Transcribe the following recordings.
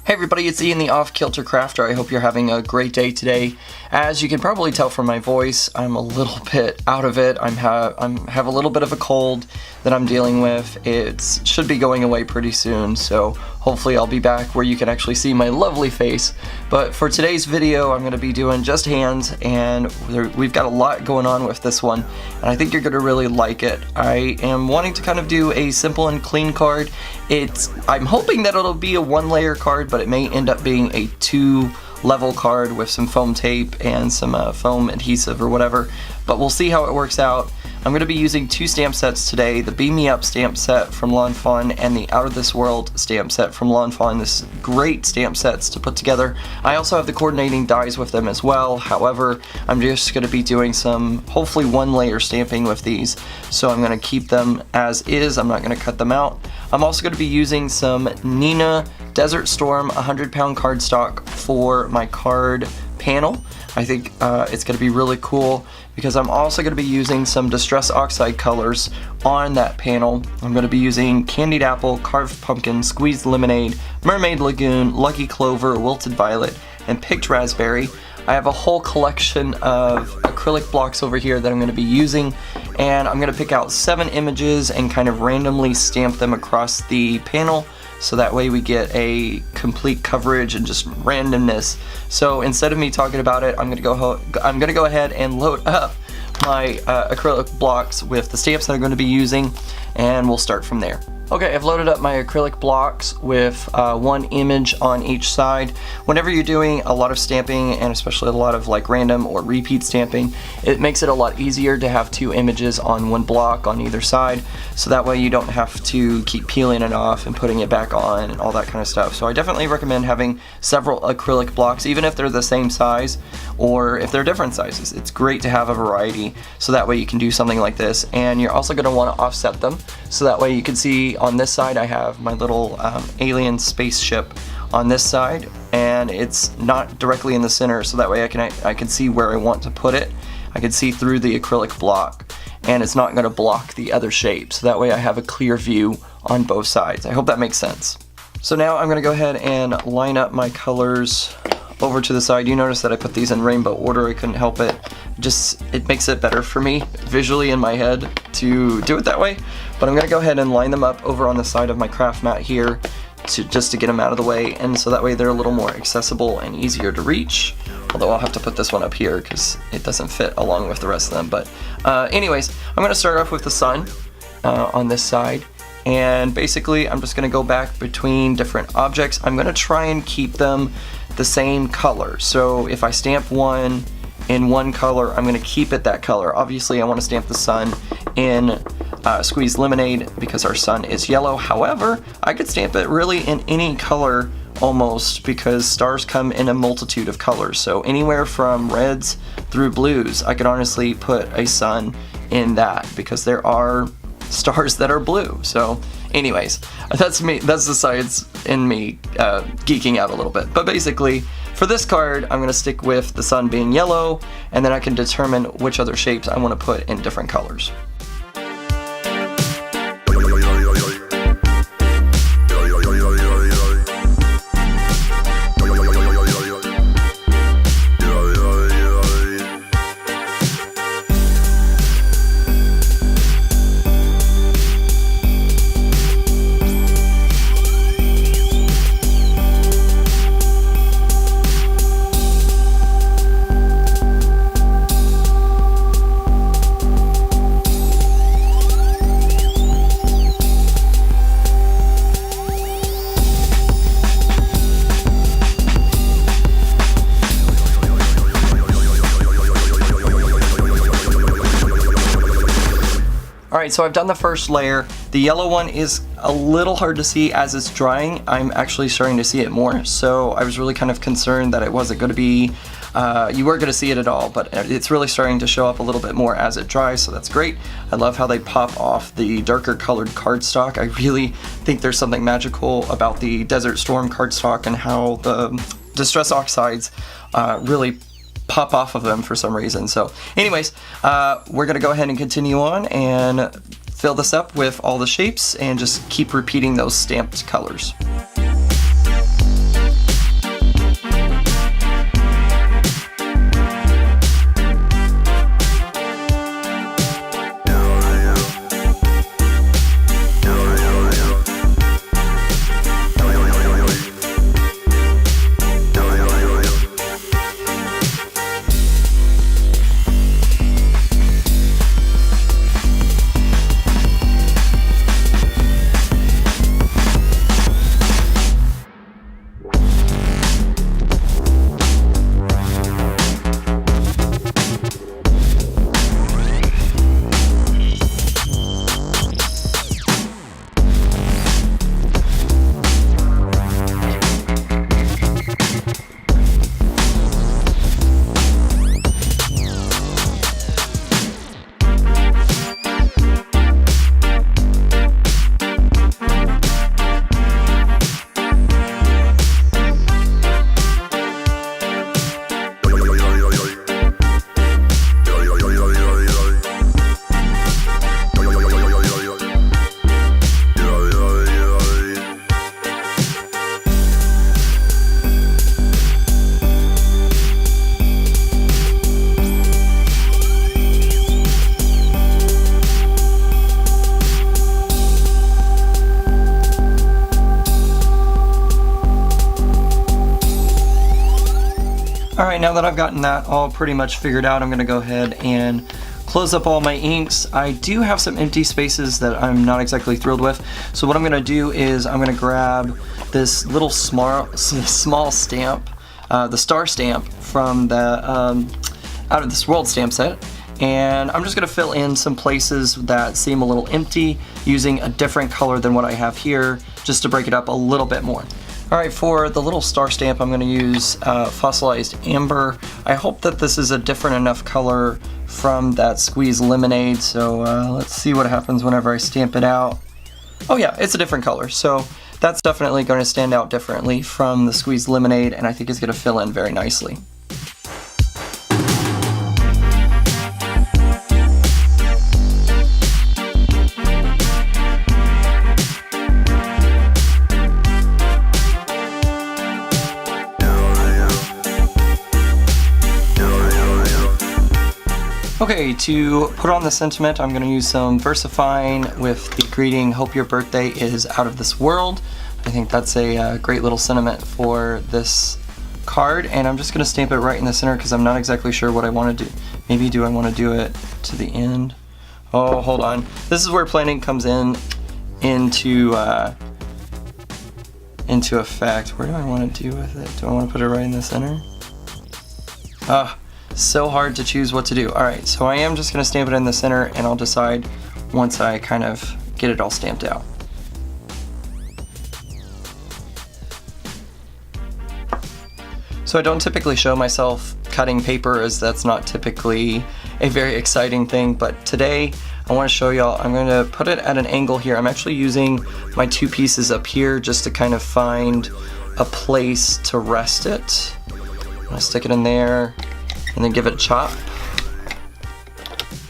Hey everybody, it's Ian the Off Kilter Crafter. I hope you're having a great day today. As you can probably tell from my voice, I'm a little bit out of it. I have a little bit of a cold that I'm dealing with. It should be going away pretty soon, so hopefully I'll be back where you can actually see my lovely face. But for today's video, I'm going to be doing just hands, and we've got a lot going on with this one, and I think you're going to really like it. I am wanting to kind of do a simple and clean card. I'm hoping that it'll be a one-layer card, but it may end up being a two-level card with some foam tape and some foam adhesive or whatever, but we'll see how it works out. I'm going to be using two stamp sets today, the Beam Me Up stamp set from Lawn Fawn and the Out of This World stamp set from Lawn Fawn. This is great stamp sets to put together. I also have the coordinating dies with them as well. However, I'm just going to be doing some hopefully one-layer stamping with these, so I'm going to keep them as is. I'm not going to cut them out. I'm also going to be using some Neenah Desert Storm 100-pound cardstock for my card panel. I think it's going to be really cool because I'm also going to be using some Distress Oxide colors on that panel. I'm going to be using Candied Apple, Carved Pumpkin, Squeezed Lemonade, Mermaid Lagoon, Lucky Clover, Wilted Violet, and Picked Raspberry. I have a whole collection of acrylic blocks over here that I'm going to be using, and I'm going to pick out 7 images and kind of randomly stamp them across the panel, so that way we get a complete coverage and just randomness. So instead of me talking about it, I'm gonna go ahead and load up my acrylic blocks with the stamps that I'm going to be using, and we'll start from there. Okay, I've loaded up my acrylic blocks with one image on each side. Whenever you're doing a lot of stamping, and especially a lot of like random or repeat stamping, it makes it a lot easier to have 2 images on one block on either side, so that way you don't have to keep peeling it off and putting it back on and all that kind of stuff. So I definitely recommend having several acrylic blocks, even if they're the same size or if they're different sizes. It's great to have a variety, so that way you can do something like this. And you're also going to want to offset them, so that way you can see on this side I have my little alien spaceship on this side, and it's not directly in the center, so that way I can see where I want to put it. I can see through the acrylic block, and it's not going to block the other shape, so that way I have a clear view on both sides. I hope that makes sense. So now I'm going to go ahead and line up my colors over to the side. You notice that I put these in rainbow order. I couldn't help it. It makes it better for me visually in my head to do it that way. But I'm going to go ahead and line them up over on the side of my craft mat here just to get them out of the way, and so that way they're a little more accessible and easier to reach. Although I'll have to put this one up here because it doesn't fit along with the rest of them. But anyways, I'm going to start off with the sun on this side. And basically I'm just going to go back between different objects. I'm going to try and keep them the same color. So if I stamp one in one color, I'm going to keep it that color. Obviously I want to stamp the sun in Squeezed Lemonade because our sun is yellow. However, I could stamp it really in any color almost, because stars come in a multitude of colors. So anywhere from reds through blues, I could honestly put a sun in that because there are stars that are blue. So anyways, that's me. That's the science in me geeking out a little bit. But basically, for this card, I'm going to stick with the sun being yellow, and then I can determine which other shapes I want to put in different colors. Alright, so I've done the first layer. The yellow one is a little hard to see as it's drying. I'm actually starting to see it more, so I was really kind of concerned that it wasn't going to be, you weren't going to see it at all, but it's really starting to show up a little bit more as it dries, so that's great. I love how they pop off the darker colored cardstock. I really think there's something magical about the Desert Storm cardstock and how the Distress Oxides really pop off of them for some reason. So anyways, we're gonna go ahead and continue on and fill this up with all the shapes and just keep repeating those stamped colors. Alright, now that I've gotten that all pretty much figured out, I'm going to go ahead and close up all my inks. I do have some empty spaces that I'm not exactly thrilled with, so what I'm going to do is I'm going to grab this little small stamp, the star stamp from the Out of This World stamp set, and I'm just going to fill in some places that seem a little empty using a different color than what I have here, just to break it up a little bit more. Alright, for the little star stamp I'm going to use fossilized amber. I hope that this is a different enough color from that squeeze lemonade, so let's see what happens whenever I stamp it out. Oh yeah, it's a different color, so that's definitely going to stand out differently from the squeeze lemonade, and I think it's going to fill in very nicely. Okay, to put on the sentiment, I'm going to use some VersaFine with the greeting, "Hope your birthday is out of this world." I think that's a great little sentiment for this card, and I'm just going to stamp it right in the center because I'm not exactly sure what I want to do. Maybe do I want to do it to the end? Oh, hold on. This is where planning comes into effect. Where do I want to do with it? Do I want to put it right in the center? So hard to choose what to do. Alright, so I am just going to stamp it in the center, and I'll decide once I kind of get it all stamped out. So I don't typically show myself cutting paper, as that's not typically a very exciting thing, but today I want to show y'all. I'm going to put it at an angle here. I'm actually using my two pieces up here just to kind of find a place to rest it. I'll stick it in there and then give it a chop,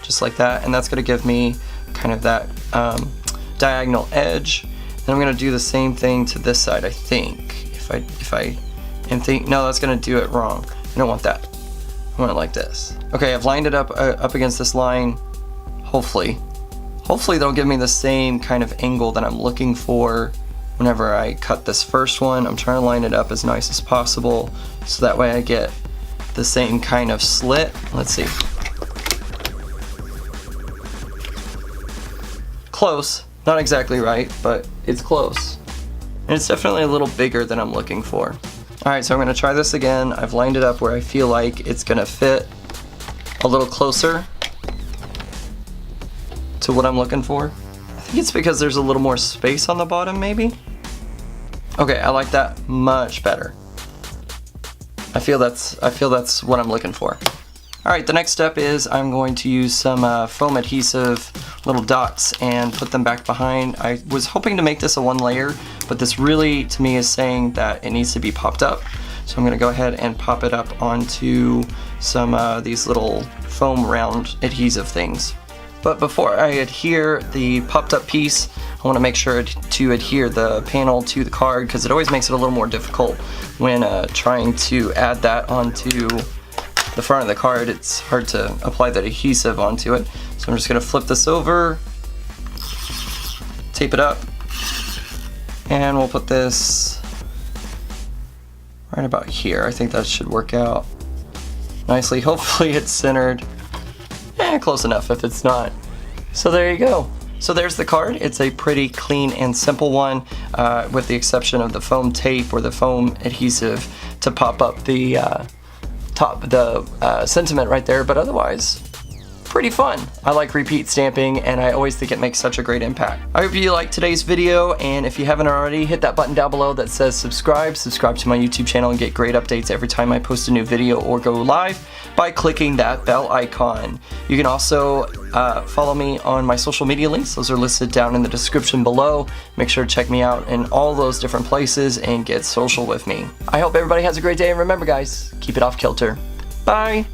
just like that, and that's going to give me kind of that diagonal edge. Then I'm going to do the same thing to this side, I think. No, that's going to do it wrong. I don't want that. I want it like this. Okay, I've lined it up against this line. Hopefully that'll give me the same kind of angle that I'm looking for whenever I cut this first one. I'm trying to line it up as nice as possible, so that way I get the same kind of slit. Let's see. Close. Not exactly right, but it's close. And it's definitely a little bigger than I'm looking for. Alright, so I'm going to try this again. I've lined it up where I feel like it's going to fit a little closer to what I'm looking for. I think it's because there's a little more space on the bottom, maybe? Okay, I like that much better. I feel that's what I'm looking for. Alright, the next step is I'm going to use some foam adhesive little dots and put them back behind. I was hoping to make this a one layer, but this really to me is saying that it needs to be popped up. So I'm going to go ahead and pop it up onto some these little foam round adhesive things. But before I adhere the popped up piece, I want to make sure to adhere the panel to the card, because it always makes it a little more difficult when trying to add that onto the front of the card. It's hard to apply that adhesive onto it. So I'm just going to flip this over, tape it up, and we'll put this right about here. I think that should work out nicely. Hopefully it's centered. Close enough if it's not. So there you go. So there's the card. It's a pretty clean and simple one, with the exception of the foam tape or the foam adhesive to pop up the sentiment right there, but otherwise pretty fun. I like repeat stamping, and I always think it makes such a great impact. I hope you liked today's video, and if you haven't already, hit that button down below that says subscribe to my YouTube channel and get great updates every time I post a new video or go live by clicking that bell icon. You can also follow me on my social media links. Those are listed down in the description below. Make sure to check me out in all those different places and get social with me. I hope everybody has a great day, and remember guys, keep it off kilter. Bye!